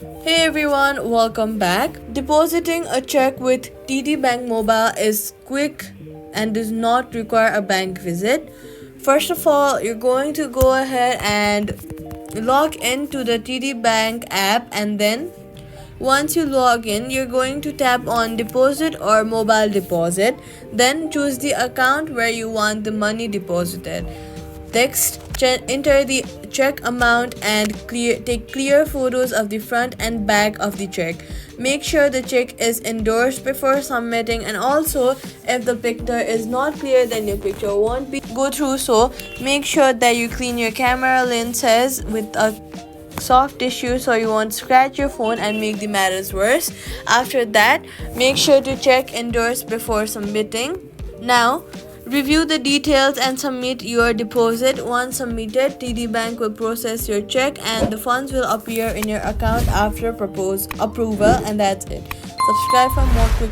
Hey everyone, welcome back. Depositing a check with TD Bank Mobile is quick and does not require a bank visit. First of all, you're going to go ahead and log into the TD Bank app, and then once you log in, you're going to tap on deposit or mobile deposit. Then choose the account where you want the money deposited. Next, enter the check amount and take clear photos of the front and back of the check. Make sure the check is endorsed before submitting, and also if the picture is not clear, then your picture won't be go through. So make sure that you clean your camera lenses with a soft tissue so you won't scratch your phone and make the matters worse. After that, make sure to check endorse before submitting. Now, review the details and submit your deposit. Once submitted, TD Bank will process your check and the funds will appear in your account after proposed approval, and that's it. Subscribe for more quick